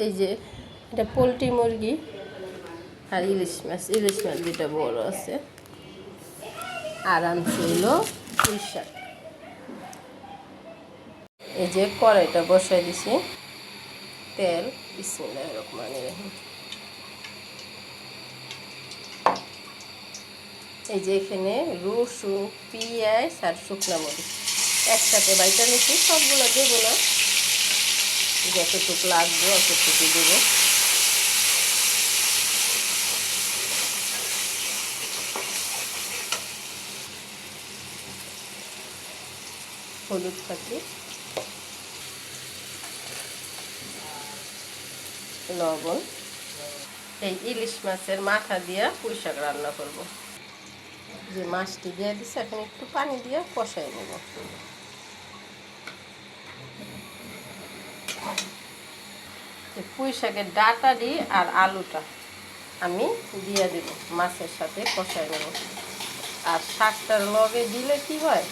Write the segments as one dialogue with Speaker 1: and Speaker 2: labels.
Speaker 1: এই যে এটা পোলট্রি মুরগি আর ইলিশ মাছ দুটা বড় আছে। আর আনছি হলো পুঁই শাক। এই যে কড়াইটা বসাই দিছি, তেল বিসমিল্লাহির রহমানির রহিম। এই যে এখানে রসুন, পেঁয়াজ আর শুকনো মরিচ একসাথে বাইটা নিচ্ছি। সবগুলো দেবো না, যতটুকু লাগবে অতটুকু দেবো। হলুদ পাতি, লবণ। এই ইলিশ মাছের মাথা দিয়ে পুঁই শাক রান্না করব। যে মাছটি দিয়ে দিচ্ছে, এখন একটু পানি দিয়ে কষাই নেব। পুঁই শাকের ডাঁটাটি আর আলুটা আমি দিয়ে দেব, মাছের সাথে কষাই নেব। আর শাকটার লগে দিলে কি হয়,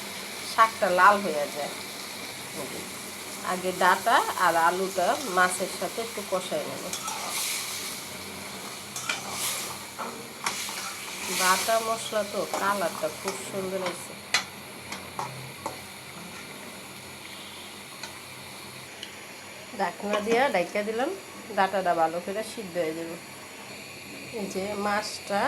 Speaker 1: শাকটা লাল হয়ে যায়। আগে ডাঁটা আর আলুটা মাছের সাথে একটু কষাই নেব। বাটা মশলা তো কালারটা খুব সুন্দর হয়েছে। ঢাকনা দিয়ে ডাইকা দিলাম, ডাঁটাটা ভালো করে সিদ্ধ হয়ে যাবে। এই যে মাছটা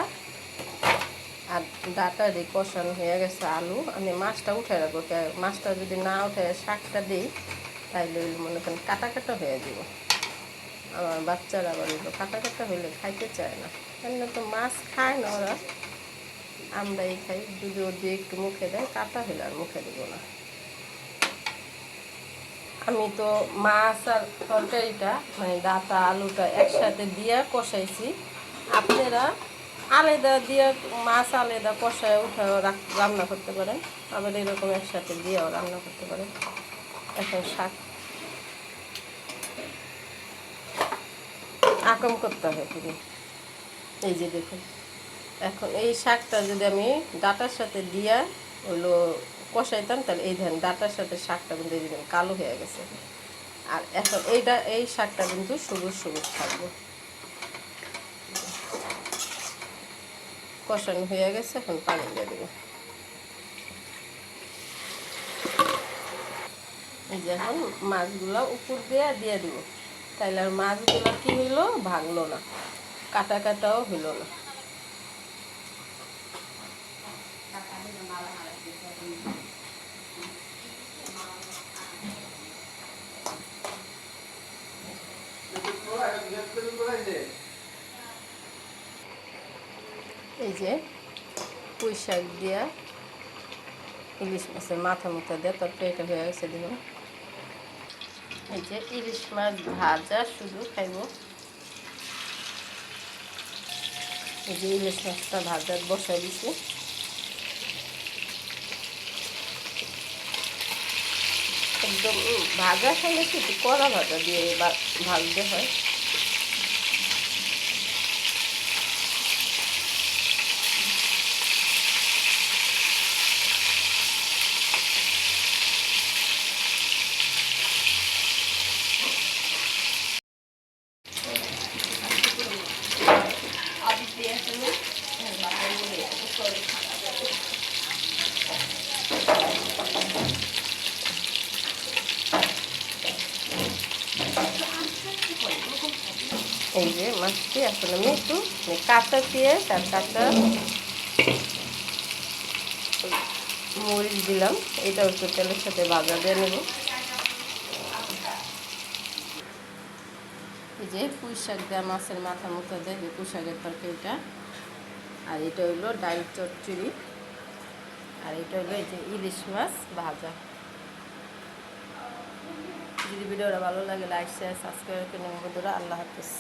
Speaker 1: আর ডাঁটারে কষানো হয়ে গেছে। আলু আমি মাছটা উঠে রাখবো, মাছটা যদি না উঠে শাকটা দিই তাইলে মনে করেন কাটা কাটা হয়ে যাব। আমার বাচ্চারা আবার এগুলো কাটা কাটা হইলে খাইতে চায় না, কেন তো মাছ খায় না ওরা, আমরাই খাই। যদি ওর দিয়ে একটু মুখে দেয়, কাটা হইলে আর মুখে দেবো না। আমি তো মাছ আর তরকারিটা মানে ডাঁটা আলুটা একসাথে দিয়ে কষাইছি। আপনারা আলাদা দিয়ে মাছ আলাদা কষায় উঠে রান্না করতে পারেন, আবার এরকম একসাথে দিয়েও রান্না করতে পারেন। এখন শাক আকম করতে হবে পুরো। এই যে দেখুন, এখন এই শাকটা যদি আমি ডাঁটার সাথে দিয়া হলো কষাইতাম, তাহলে এই ধরেন ডাঁটার সাথে শাকটা কিন্তু এই দিন কালো হয়ে গেছে। আর এখন এই শাকটা কিন্তু সবুজ সবুজ থাকবে। কষানো হয়ে গেছে, এখন পানি দিয়ে দেবো। এই যে এখন মাছগুলো উপর দিয়ে দিব, তাইলে আর মাছগুলো কি হইলো, ভাঙলো না, কাটা কাটাও হইলো না। এই যে পুঁই শাক দিয়া ইলিশ মাছের মাথা মুথা দিয়ে তরকারিটা হয়ে গেছে। দেখুন, এই যে ইলিশ মাছ ভাজা শুধু খাইব। এই যে ইলিশ মাছটা ভাজা বসাই দিছি। একদম ভাজা খাইলে কি কড়া ভাজা দিয়ে ভাজতে হয়। এই যে মাছটি এখন আমি একটু কাঁচা পেঁয়াজ আর কাঁচা মরিচ দিলাম, এটা একটু তেলের সাথে ভাজা দিয়ে নেব। এই যে পুঁই শাক দেওয়া মাছের মাথা মতো দেয়, যে পুঁই শাকের তরকারিটা। আর এটা হইলো ডাল চচ্চড়ি। আর এটা হলো এই যে ইলিশ মাছ ভাজা। যদি ভিডিওটা ভালো লাগে লাইক শেয়ার সাবস্ক্রাইব করে নেবেন বন্ধুরা। আল্লাহ হাফেজ।